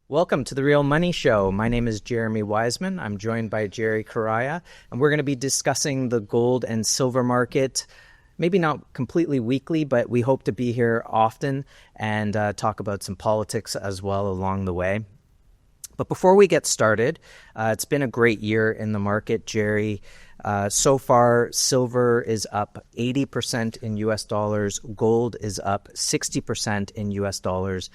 Welcome to The Real Money Show. My name is Jeremy Wiseman. I'm joined by Jerry Correia, and we're going to be discussing the gold and silver market, maybe not completely weekly, but we hope to be here often and talk about some politics as well along the way. But before we get started, it's been a great year in the market, Jerry. So far, silver is up 80% in US dollars. Gold is up 60% in US dollars.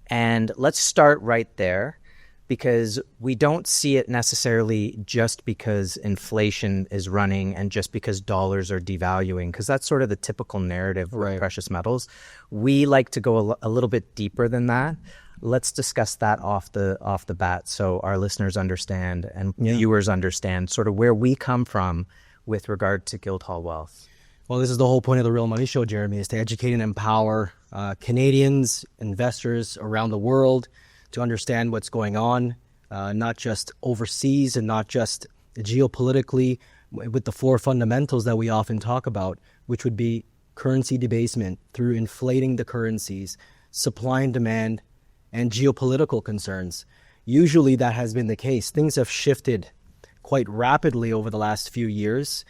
And let's start right there, because we don't see it necessarily just because inflation is running and just because dollars are devaluing, because that's sort of the typical narrative with precious metals. We like to go a little bit deeper than that. Let's discuss that off the bat so our listeners understand and viewers understand sort of where we come from with regard to Guildhall Wealth. Well, this is the whole point of the Real Money Show, Jeremy, is to educate and empower Canadians, investors around the world to understand what's going on, not just overseas and not just geopolitically, with the four fundamentals that we often talk about, which would be currency debasement through inflating the currencies, supply and demand, and geopolitical concerns. Usually that has been the case. Things have shifted quite rapidly over the last few years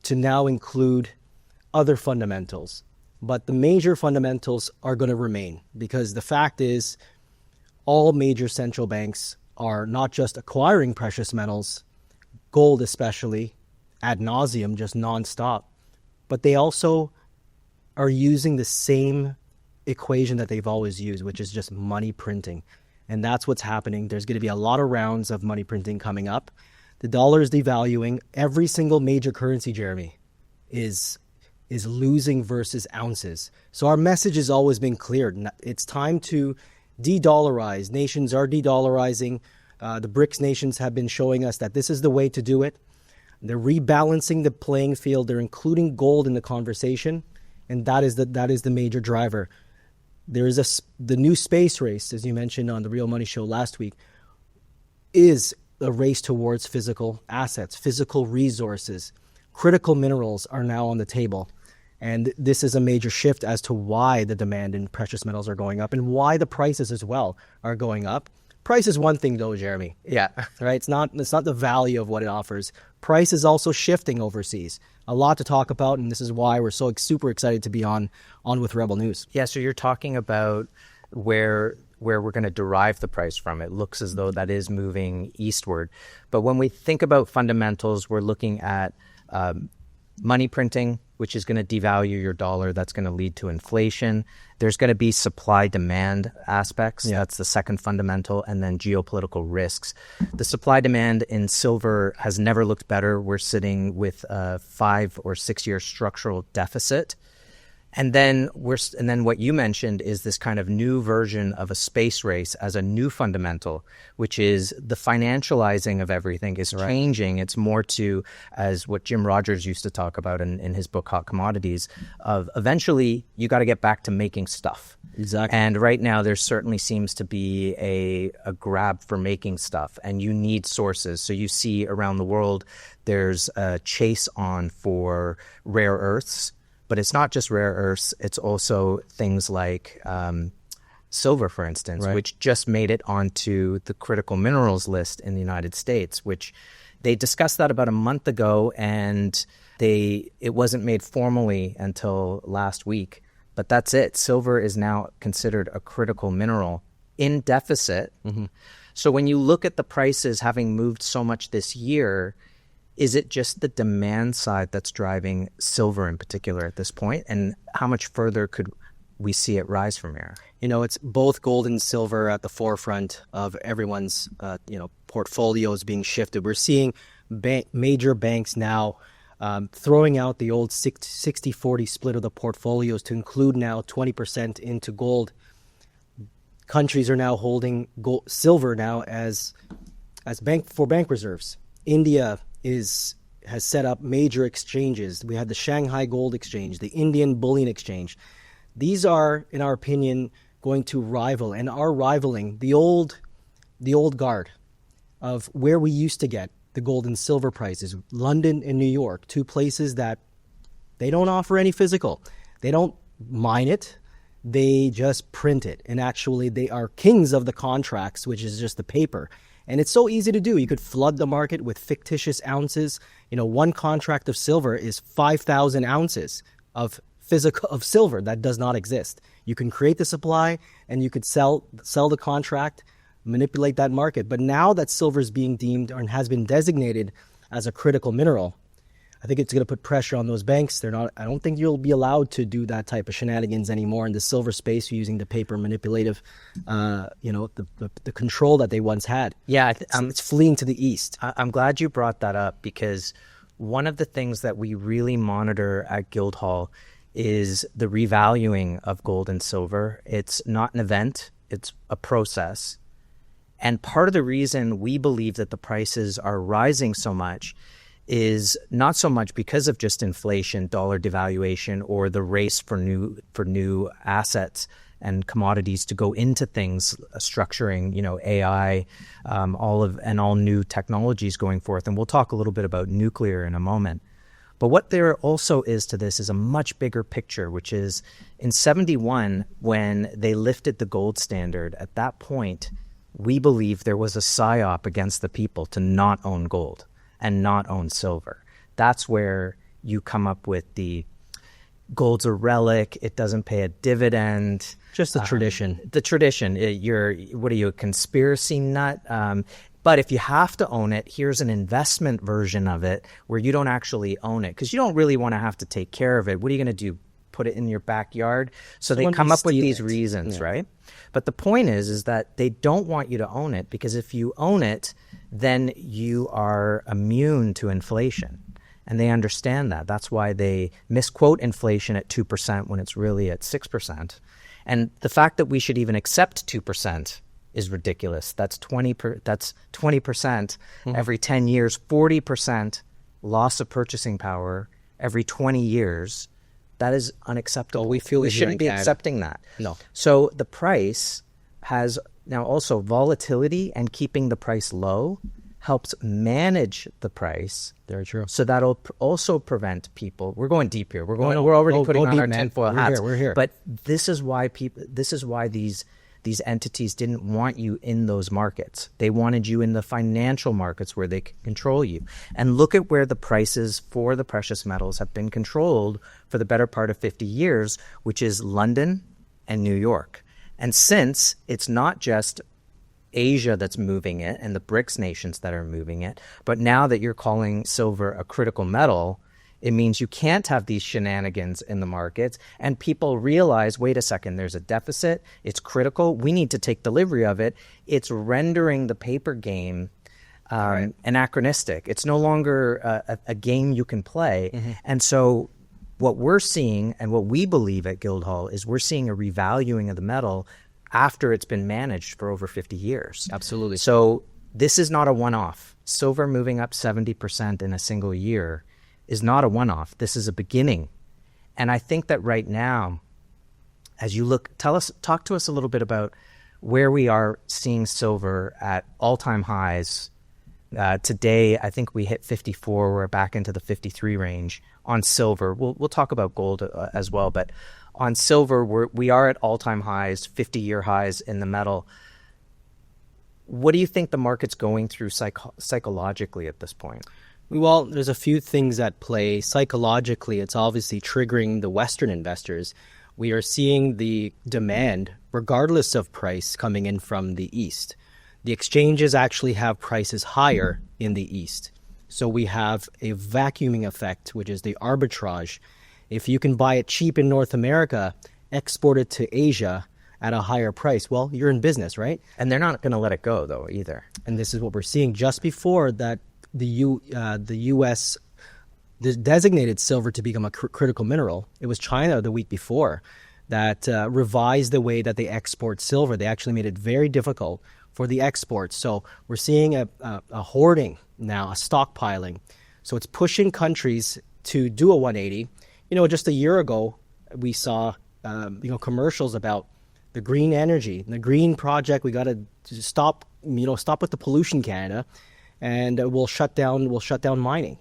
to now include other fundamentals. But the major fundamentals are going to remain, because the fact is all major central banks are not just acquiring precious metals, gold especially, ad nauseum, just nonstop, but they also are using the same equation that they've always used, which is just money printing. And that's what's happening. There's going to be a lot of rounds of money printing coming up. The dollar is devaluing. Every single major currency, Jeremy, is losing versus ounces. So our message has always been clear. It's time to de-dollarize. Nations are de-dollarizing. The BRICS nations have been showing us that this is the way to do it. They're rebalancing the playing field. They're including gold in the conversation, and that is the major driver. There is the new space race, as you mentioned on the Real Money Show last week, is a race towards physical assets, physical resources. Critical minerals are now on the table. And this is a major shift as to why the demand in precious metals are going up and why the prices as well are going up. Price is one thing though, Jeremy. Yeah. Right? It's not the value of what it offers. Price is also shifting overseas. A lot to talk about, and this is why we're so super excited to be on with Rebel News. Yeah, so you're talking about where we're going to derive the price from. It looks as though that is moving eastward. But when we think about fundamentals, we're looking at money printing, which is going to devalue your dollar. That's going to lead to inflation. There's going to be supply-demand aspects. Yeah. That's the second fundamental. And then geopolitical risks. The supply-demand in silver has never looked better. We're sitting with a 5 or 6 year structural deficit. And then what you mentioned is this kind of new version of a space race as a new fundamental, which is the financializing of everything is changing. It's more to, as what Jim Rogers used to talk about in his book, Hot Commodities, of eventually you got to get back to making stuff. Exactly. And right now there certainly seems to be a grab for making stuff, and you need sources. So you see around the world, there's a chase on for rare earths. But it's not just rare earths, it's also things like silver, for instance, which just made it onto the critical minerals list in the United States, which they discussed that about a month ago, and it wasn't made formally until last week. But that's it. Silver is now considered a critical mineral in deficit. Mm-hmm. So when you look at the prices having moved so much this year, is it just the demand side that's driving silver in particular at this point? And how much further could we see it rise from here? It's both gold and silver at the forefront of everyone's, portfolios being shifted. We're seeing major banks now throwing out the old 60-40 split of the portfolios to include now 20% into gold. Countries are now holding silver now as bank reserves. India has set up major exchanges. We had the Shanghai Gold Exchange, the Indian Bullion Exchange. These are, in our opinion, going to rival and are rivaling the old guard of where we used to get the gold and silver prices. London and New York, two places that They don't offer any physical. They don't mine it. They just print it. And actually, they are kings of the contracts, which is just the paper. And it's so easy to do. You could flood the market with fictitious ounces. One contract of silver is 5,000 ounces of silver that does not exist. You can create the supply and you could sell the contract, manipulate that market. But now that silver is being deemed and has been designated as a critical mineral, I think it's going to put pressure on those banks. I don't think you'll be allowed to do that type of shenanigans anymore in the silver space using the paper manipulative, the control that they once had. Yeah, it's fleeing to the east. I'm glad you brought that up, because one of the things that we really monitor at Guildhall is the revaluing of gold and silver. It's not an event, it's a process. And part of the reason we believe that the prices are rising so much is not so much because of just inflation, dollar devaluation, or the race for new assets and commodities to go into things, structuring, AI, all new technologies going forth. And we'll talk a little bit about nuclear in a moment. But what there also is to this is a much bigger picture, which is in 71, when they lifted the gold standard, at that point, we believe there was a psyop against the people to not own gold and not own silver. That's where you come up with the gold's a relic, it doesn't pay a dividend. Just the tradition. The tradition. What are you, a conspiracy nut? But if you have to own it, here's an investment version of it where you don't actually own it, because you don't really want to have to take care of it. What are you going to do? Put it in your backyard? So they come up with these reasons, right? But the point is that they don't want you to own it, because if you own it, then you are immune to inflation. And they understand that. That's why they misquote inflation at 2% when it's really at 6%. And the fact that we should even accept 2% is ridiculous. That's 20% every 10 years, 40% loss of purchasing power every 20 years. That is unacceptable. We shouldn't be accepting that. No. So the price has now also volatility, and keeping the price low helps manage the price. Very true. So that'll also prevent people. We're going deep here. We're already putting on our tinfoil hats. We're here. But this is why these entities didn't want you in those markets. They wanted you in the financial markets where they could control you. And look at where the prices for the precious metals have been controlled for the better part of 50 years, which is London and New York. And since it's not just Asia that's moving it and the BRICS nations that are moving it, but now that you're calling silver a critical metal, it means you can't have these shenanigans in the markets, and people realize, wait a second, there's a deficit, it's critical, we need to take delivery of it. It's rendering the paper game anachronistic. It's no longer a game you can play. Mm-hmm. And so what we're seeing, and what we believe at Guildhall, is we're seeing a revaluing of the metal after it's been managed for over 50 years. Absolutely. So this is not a one-off. Silver moving up 70% in a single year is not a one-off. This is a beginning. And I think that right now, as you look, talk to us a little bit about where we are seeing silver at all-time highs. Today, I think we hit 54. We're back into the 53 range on silver. We'll talk about gold as well, but on silver, we are at all-time highs, 50-year highs in the metal. What do you think the market's going through psychologically at this point? Well, there's a few things at play. Psychologically, it's obviously triggering the Western investors. We are seeing the demand, regardless of price, coming in from the East. The exchanges actually have prices higher in the East. So we have a vacuuming effect, which is the arbitrage. If you can buy it cheap in North America, export it to Asia at a higher price, well, you're in business, right? And they're not going to let it go, though, either. And this is what we're seeing. Just before that, the U.S. designated silver to become a critical mineral. It was China the week before that revised the way that they export silver. They actually made it very difficult for the exports. So we're seeing a hoarding now, a stockpiling. So it's pushing countries to do a 180. Just a year ago, we saw commercials about the green energy, the green project. We got to stop with the pollution, Canada, and we'll shut down mining.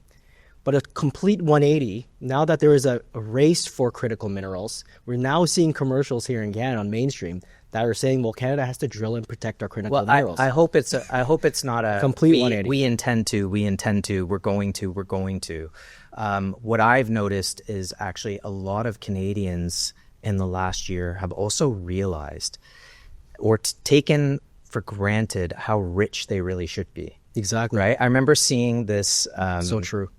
But a complete 180, now that there is a race for critical minerals, we're now seeing commercials here in Canada on mainstream that are saying, well, Canada has to drill and protect our critical minerals. I hope it's not a complete 180. We intend to, we're going to. What I've noticed is actually a lot of Canadians in the last year have also realized or taken for granted how rich they really should be. Exactly. Right? I remember seeing this so true.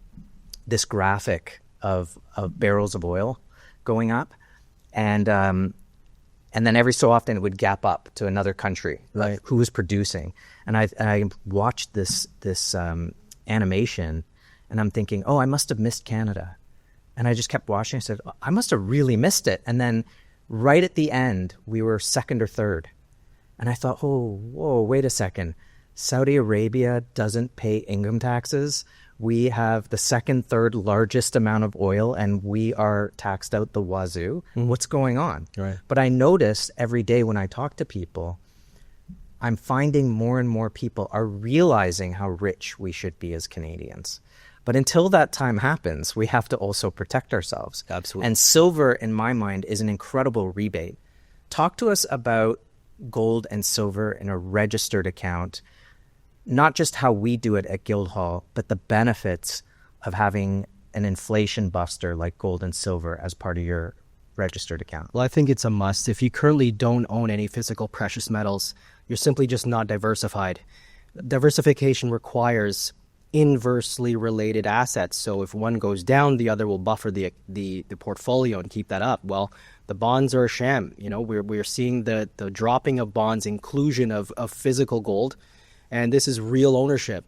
This graphic of barrels of oil going up, and then every so often it would gap up to another country, right, who was producing. And I watched this animation, and I'm thinking, oh, I must have missed Canada. And I just kept watching. I said, I must have really missed it. And then right at the end, we were second or third. And I thought, oh, whoa, wait a second. Saudi Arabia doesn't pay income taxes. We have the second, third largest amount of oil, and we are taxed out the wazoo. What's going on? Right. But I notice every day when I talk to people, I'm finding more and more people are realizing how rich we should be as Canadians. But until that time happens, we have to also protect ourselves. Absolutely. And silver, in my mind, is an incredible rebate. Talk to us about gold and silver in a registered account. Not just how we do it at Guildhall, but the benefits of having an inflation buster like gold and silver as part of your registered account. Well, I think it's a must. If you currently don't own any physical precious metals, you're simply just not diversified. Diversification requires inversely related assets. So if one goes down, the other will buffer the portfolio and keep that up. Well, the bonds are a sham. You know, we're seeing the dropping of bonds, inclusion of physical gold. And this is real ownership.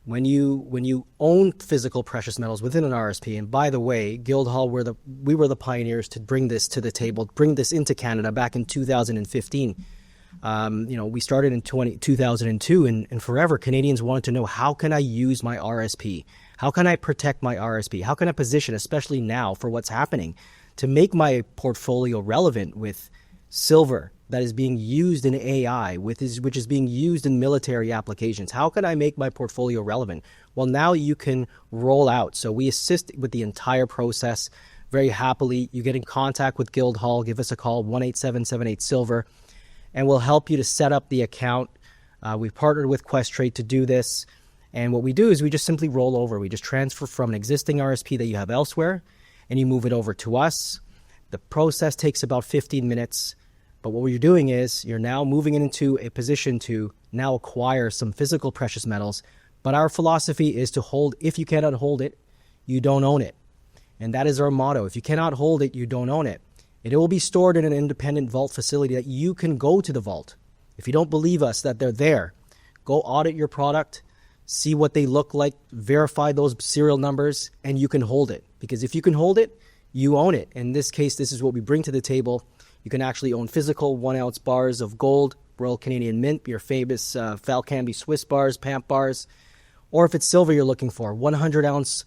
When you own physical precious metals within an RSP, and by the way, Guildhall, we were the pioneers to bring this to the table, bring this into Canada back in 2015. We started in 2002, and forever Canadians wanted to know, how can I use my RSP? How can I protect my RSP? How can I position, especially now for what's happening, to make my portfolio relevant with silver that is being used in AI, which is being used in military applications? How can I make my portfolio relevant? Well, now you can roll out. So we assist with the entire process very happily. You get in contact with Guildhall, give us a call, 1-877-8-SILVER, and we'll help you to set up the account. We've partnered with Questrade to do this. And what we do is we just simply roll over. We just transfer from an existing RSP that you have elsewhere, and you move it over to us. The process takes about 15 minutes. But what you're doing is you're now moving it into a position to now acquire some physical precious metals. But our philosophy is to hold. If you cannot hold it, you don't own it. And that is our motto. If you cannot hold it, you don't own it. It will be stored in an independent vault facility that you can go to the vault. If you don't believe us that they're there, go audit your product, see what they look like, verify those serial numbers, and you can hold it. Because if you can hold it, you own it. In this case, this is what we bring to the table. You can actually own physical 1-ounce bars of gold, Royal Canadian Mint, your famous Falcambi Swiss bars, PAMP bars. Or if it's silver you're looking for, 100-ounce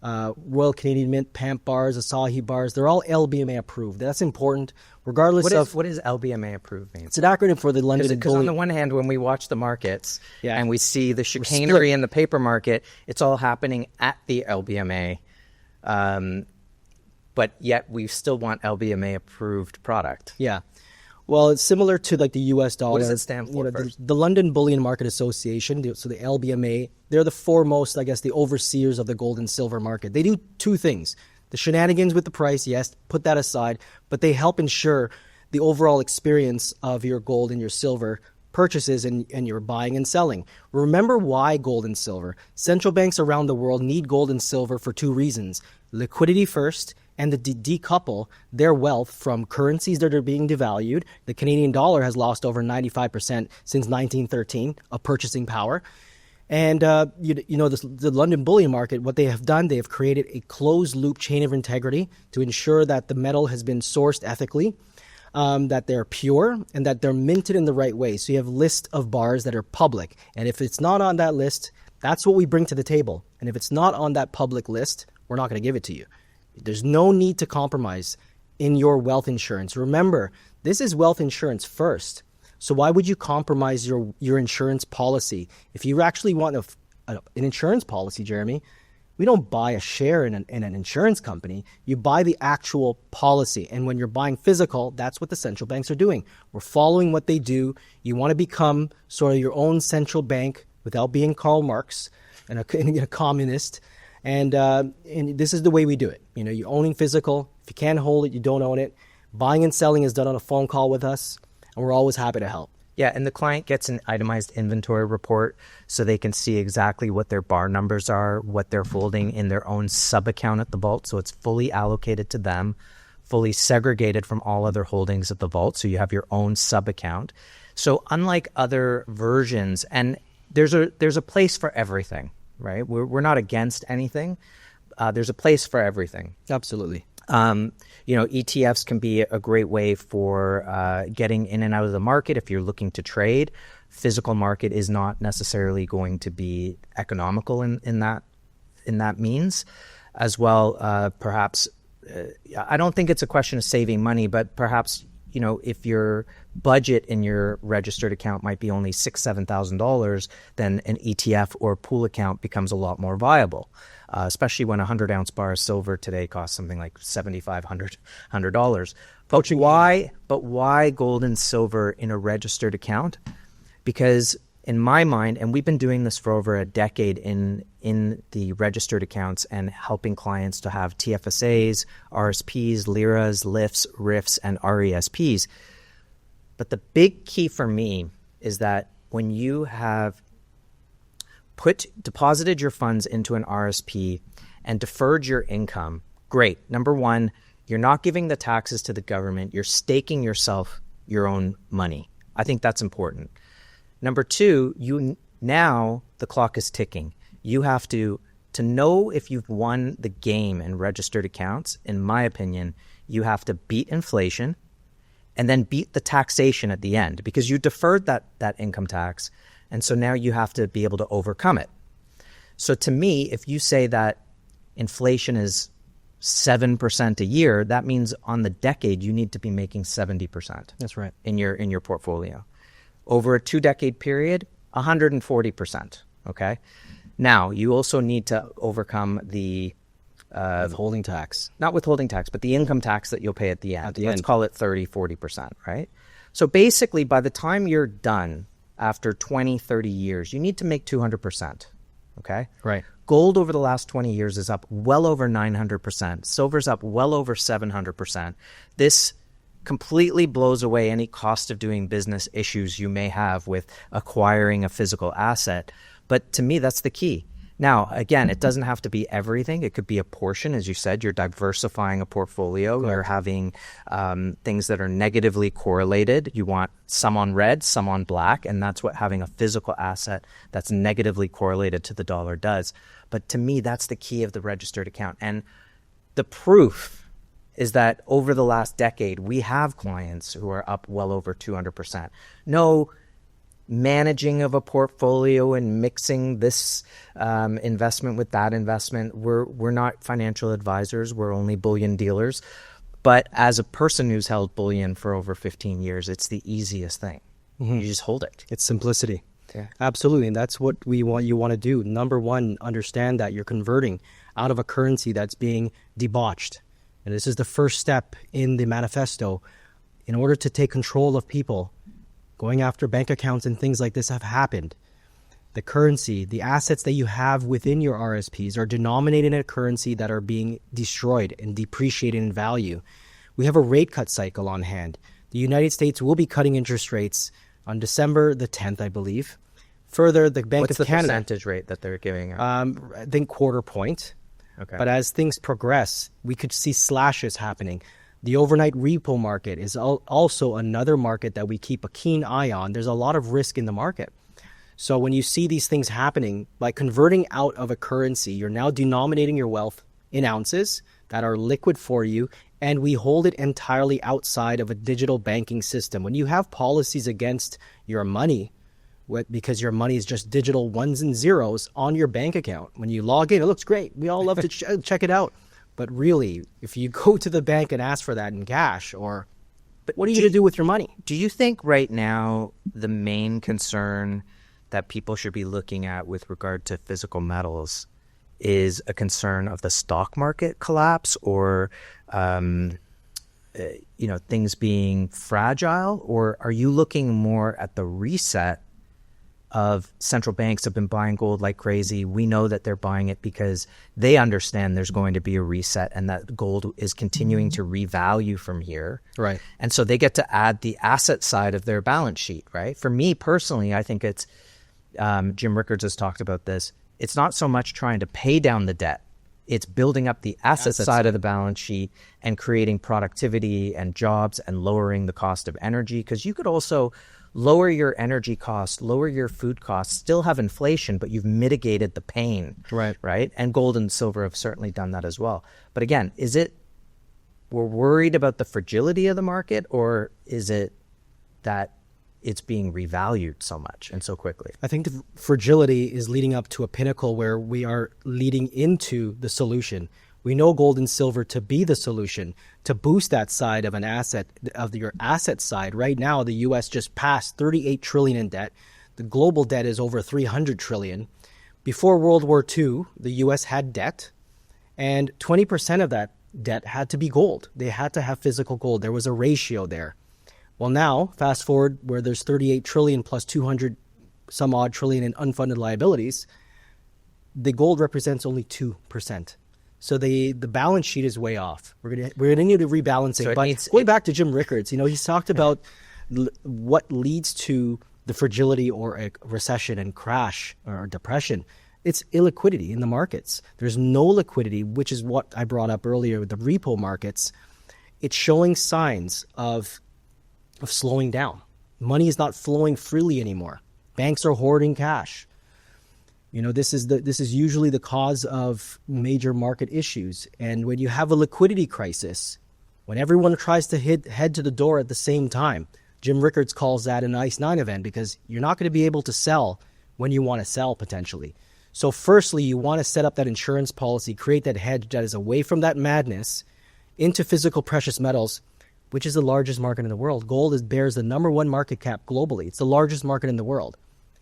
Royal Canadian Mint, PAMP bars, Asahi bars. They're all LBMA approved. That's important, regardless of... What is LBMA approved mean? It's an acronym for the London... Because on the one hand, when we watch the markets and we see the chicanery still in the paper market, it's all happening at the LBMA. But yet we still want LBMA approved product. Yeah. Well, it's similar to like the US dollar. What does it stand for? The London Bullion Market Association, so the LBMA, they're the foremost, I guess, the overseers of the gold and silver market. They do two things. The shenanigans with the price, yes, put that aside, but they help ensure the overall experience of your gold and your silver purchases and your buying and selling. Remember why gold and silver. Central banks around the world need gold and silver for two reasons. Liquidity first, and to decouple their wealth from currencies that are being devalued. The Canadian dollar has lost over 95% since 1913 of purchasing power. And, the London bullion market, what they have done, they have created a closed-loop chain of integrity to ensure that the metal has been sourced ethically, that they're pure, and that they're minted in the right way. So you have a list of bars that are public. And if it's not on that list, that's what we bring to the table. And if it's not on that public list, we're not going to give it to you. There's no need to compromise in your wealth insurance. Remember, this is wealth insurance first. So why would you compromise your insurance policy? If you actually want an insurance policy, Jeremy, We don't buy a share in an insurance company. You buy the actual policy. And when you're buying physical, that's what the central banks are doing. We're following what they do. You want to become sort of your own central bank without being Karl Marx and a communist. And this is the way we do it. You're owning physical. If you can't hold it, you don't own it. Buying and selling is done on a phone call with us, and we're always happy to help. Yeah, and the client gets an itemized inventory report so they can see exactly what their bar numbers are, what they're holding in their own sub-account at the vault. So it's fully allocated to them, fully segregated from all other holdings at the vault. So you have your own sub-account. So unlike other versions, and there's a place for everything, right? We're not against anything. There's a place for everything. Absolutely. ETFs can be a great way for getting in and out of the market if you're looking to trade. Physical market is not necessarily going to be economical in that means as well. Perhaps I don't think it's a question of saving money, but perhaps if your budget in your registered account might be only $6,000-7,000, then an ETF or pool account becomes a lot more viable. Especially when a 100-ounce bar of silver today costs something like $7,500. But why gold and silver in a registered account? Because in my mind, and we've been doing this for over a decade in the registered accounts and helping clients to have TFSAs, RSPs, LIRAs, LIFs, RIFs, and RESPs. But the big key for me is that when you have deposited your funds into an RSP and deferred your income, great. Number one, you're not giving the taxes to the government. You're staking yourself your own money. I think that's important. Number two, now the clock is ticking. You have to know if you've won the game in registered accounts, in my opinion, you have to beat inflation and then beat the taxation at the end because you deferred that income tax. And so now you have to be able to overcome it. So to me, if you say that inflation is 7% a year, that means on the decade, you need to be making 70%. That's right. In your portfolio. Over a 2-decade period, 140%. Okay. Now, you also need to overcome the withholding tax. Not withholding tax, but the income tax that you'll pay at the end. Let's call it 30-40%, right? So basically, by the time you're done, after 20, 30 years, you need to make 200%, okay? Right. Gold over the last 20 years is up well over 900%. Silver's up well over 700%. This completely blows away any cost of doing business issues you may have with acquiring a physical asset. But to me, that's the key. Now, again, it doesn't have to be everything. It could be a portion. As you said, you're diversifying a portfolio. Correct. You're having things that are negatively correlated. You want some on red, some on black, and that's what having a physical asset that's negatively correlated to the dollar does. But to me, that's the key of the registered account. And the proof is that over the last decade, we have clients who are up well over 200%. No managing of a portfolio and mixing this investment with that investment. We're not financial advisors. We're only bullion dealers. But as a person who's held bullion for over 15 years, it's the easiest thing. Mm-hmm. You just hold it. It's simplicity. Yeah. Absolutely. And that's what you want to do. Number one, understand that you're converting out of a currency that's being debauched. And this is the first step in the manifesto. In order to take control of people, going after bank accounts and things like this have happened. The currency, the assets that you have within your RSPs are denominated in a currency that are being destroyed and depreciated in value. We have a rate cut cycle on hand. The United States will be cutting interest rates on December the 10th, I believe. Further, the Bank of Canada... What's the percentage rate that they're giving? I think 1/4 point. Okay. But as things progress, we could see slashes happening. The overnight repo market is also another market that we keep a keen eye on. There's a lot of risk in the market. So when you see these things happening, by converting out of a currency, you're now denominating your wealth in ounces that are liquid for you, and we hold it entirely outside of a digital banking system. When you have policies against your money, because your money is just digital ones and zeros on your bank account, when you log in, it looks great. We all love to check it out. But really, if you go to the bank and ask for that in cash, but what are you going to do with your money? Do you think right now the main concern that people should be looking at with regard to physical metals is a concern of the stock market collapse or things being fragile, or are you looking more at the reset of central banks have been buying gold like crazy? We know that they're buying it because they understand there's going to be a reset and that gold is continuing to revalue from here. Right. And so they get to add the asset side of their balance sheet, right? For me personally, I think it's, Jim Rickards has talked about this, it's not so much trying to pay down the debt. It's building up the asset side of the balance sheet and creating productivity and jobs and lowering the cost of energy. Because you could also lower your energy costs, lower your food costs, still have inflation, but you've mitigated the pain. Right. And gold and silver have certainly done that as well. But again, is it we're worried about the fragility of the market, or is it that it's being revalued so much and so quickly? I think the fragility is leading up to a pinnacle where we are leading into the solution. We know gold and silver to be the solution to boost that side of an asset, of your asset side. Right now, the U.S. just passed 38 trillion in debt. The global debt is over 300 trillion. Before World War II, the U.S. had debt, and 20% of that debt had to be gold. They had to have physical gold. There was a ratio there. Well, now, fast forward where there's 38 trillion plus 200 some odd trillion in unfunded liabilities, the gold represents only 2%. So the balance sheet is way off. We're gonna need a rebalancing. So but going back to Jim Rickards, he's talked about what leads to the fragility or a recession and crash or depression. It's illiquidity in the markets. There's no liquidity, which is what I brought up earlier with the repo markets. It's showing signs of slowing down. Money is not flowing freely anymore. Banks are hoarding cash. This is usually the cause of major market issues. And when you have a liquidity crisis, when everyone tries to head to the door at the same time, Jim Rickards calls that an ICE 9 event, because you're not going to be able to sell when you want to sell potentially. So firstly, you want to set up that insurance policy, create that hedge that is away from that madness into physical precious metals, which is the largest market in the world. Gold bears the number one market cap globally. It's the largest market in the world.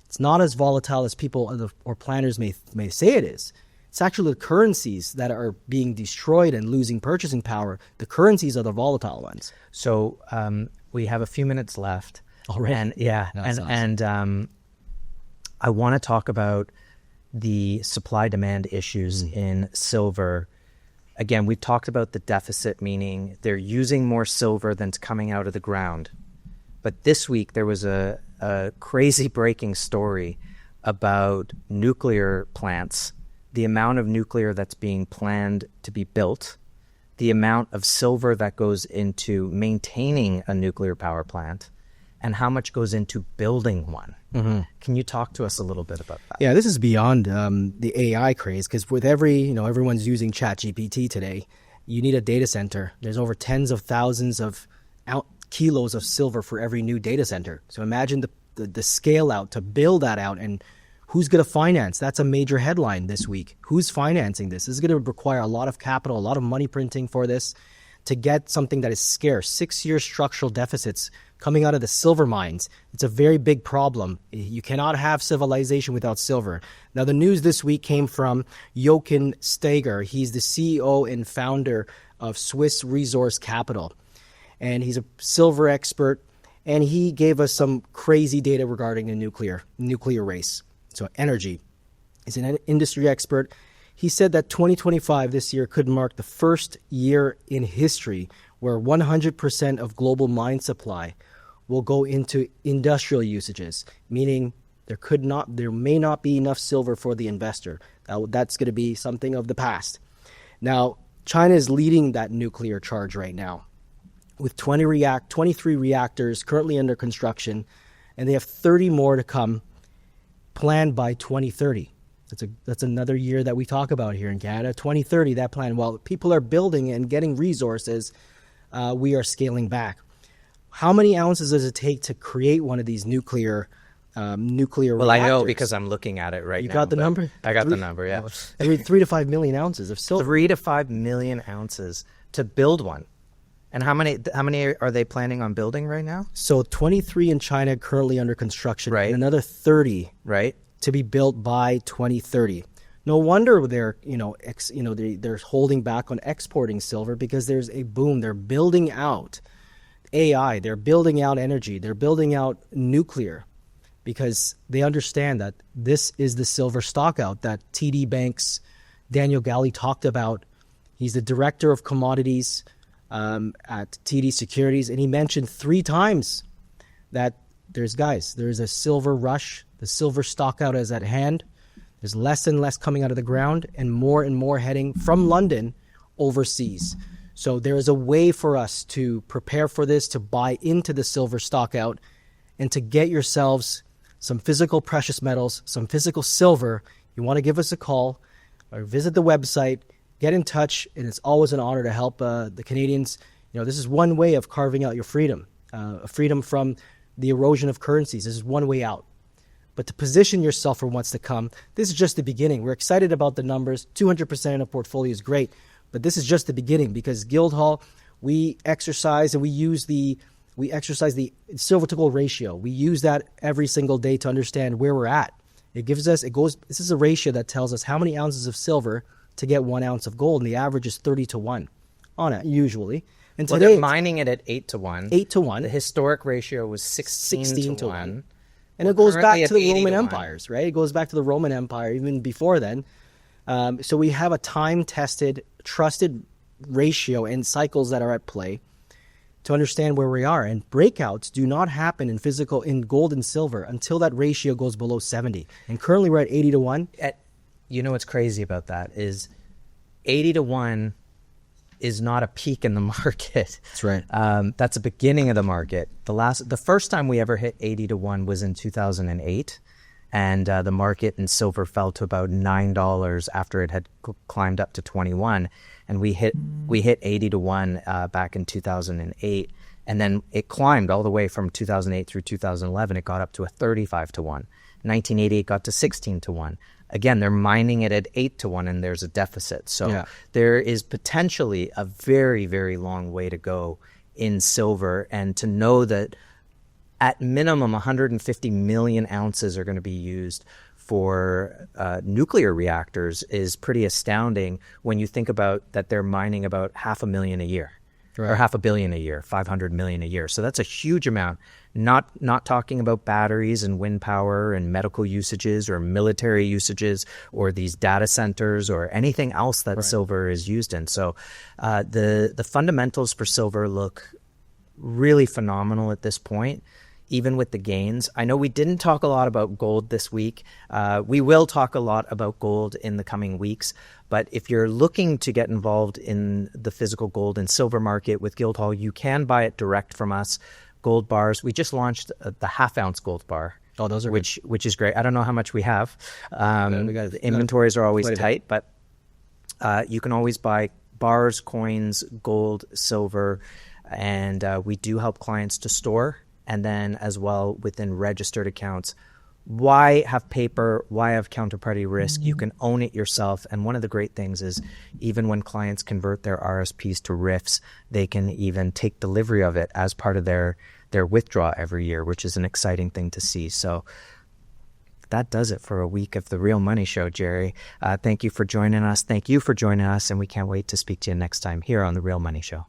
It's not as volatile as people or planners may say it is. It's actually the currencies that are being destroyed and losing purchasing power. The currencies are the volatile ones. So we have a few minutes left. Already? And I want to talk about the supply-demand issues in silver. Again, we've talked about the deficit, meaning they're using more silver than's coming out of the ground. But this week there was a crazy breaking story about nuclear plants, the amount of nuclear that's being planned to be built, the amount of silver that goes into maintaining a nuclear power plant, and how much goes into building one. Mm-hmm. Can you talk to us a little bit about that? Yeah, this is beyond the AI craze, because with everyone's using ChatGPT today. You need a data center. There's over tens of thousands of kilos of silver for every new data center. So imagine the scale out to build that out, and who's going to finance? That's a major headline this week. Who's financing this? This is going to require a lot of capital, a lot of money printing for this to get something that is scarce. 6-year structural deficits coming out of the silver mines. It's a very big problem. You cannot have civilization without silver. Now, the news this week came from Jochen Steger. He's the CEO and founder of Swiss Resource Capital. And he's a silver expert. And he gave us some crazy data regarding the nuclear race. So energy. He's an industry expert. He said that 2025, this year, could mark the first year in history where 100% of global mine supply will go into industrial usages, meaning there may not be enough silver for the investor. That's going to be something of the past. Now, China is leading that nuclear charge right now with 23 reactors currently under construction, and they have 30 more to come planned by 2030. That's another year that we talk about here in Canada. 2030, that plan. While people are building and getting resources, we are scaling back. How many ounces does it take to create one of these nuclear reactors? Well, I know because I'm looking at it right now. You got the number? I got the number, yeah. Every 3 to 5 million ounces of silver. 3 to 5 million ounces to build one. And how many are they planning on building right now? So 23 in China currently under construction. Right. And another 30 right. to be built by 2030. No wonder they're they're holding back on exporting silver, because there's a boom. They're building out AI, they're building out energy, they're building out nuclear, because they understand that this is the silver stockout that TD Bank's Daniel Galley talked about. He's the director of commodities at TD Securities, and he mentioned 3 times that there's a silver rush. The silver stockout is at hand. There's less and less coming out of the ground, and more heading from London overseas. So there is a way for us to prepare for this, to buy into the silver stockout, and to get yourselves some physical precious metals, some physical silver. You want to give us a call or visit the website, get in touch, and it's always an honor to help the Canadians. This is one way of carving out your freedom, freedom from the erosion of currencies. This is one way out. But to position yourself for what's to come, this is just the beginning. We're excited about the numbers. 200% in a portfolio is great, but this is just the beginning, because Guildhall, we exercise the silver to gold ratio. We use that every single day to understand where we're at. This is a ratio that tells us how many ounces of silver to get 1 ounce of gold, and the average is 30 to 1 on it, usually. And today, they're mining it at 8 to 1. 8 to 1. The historic ratio was 16 to 1. And it goes back to the Roman empires, right? It goes back to the Roman Empire, even before then. So we have a time-tested, trusted ratio and cycles that are at play to understand where we are. And breakouts do not happen in gold and silver until that ratio goes below 70. And currently we're at 80 to 1. What's crazy about that is 80 to 1 is not a peak in the market. That's right. That's the beginning of the market. The first time we ever hit 80 to 1 was in 2008. And the market in silver fell to about $9 after it had climbed up to 21. And we hit 80 to 1 back in 2008. And then it climbed all the way from 2008 through 2011. It got up to a 35 to 1. 1980, it got to 16 to 1. Again, they're mining it at 8 to 1, and there's a deficit. So there is potentially a very, very long way to go in silver. And to know that at minimum 150 million ounces are going to be used for nuclear reactors is pretty astounding when you think about that they're mining about 500,000 a year. Or 500 million a year, 500 million a year. So that's a huge amount. Not talking about batteries and wind power and medical usages or military usages or these data centers or anything else that silver is used in. So the fundamentals for silver look really phenomenal at this point, even with the gains. I know we didn't talk a lot about gold this week. We will talk a lot about gold in the coming weeks. But if you're looking to get involved in the physical gold and silver market with Guildhall, you can buy it direct from us. Gold bars. We just launched the half-ounce gold bar. Oh, those are which is great. I don't know how much we have. The inventories are always tight, but you can always buy bars, coins, gold, silver, and we do help clients to store. And then as well within registered accounts. Why have paper? Why have counterparty risk? You can own it yourself. And one of the great things is even when clients convert their RSPs to RIFs, they can even take delivery of it as part of their withdrawal every year, which is an exciting thing to see. So that does it for a week of the Real Money Show, Jerry. Thank you for joining us. Thank you for joining us. And we can't wait to speak to you next time here on the Real Money Show.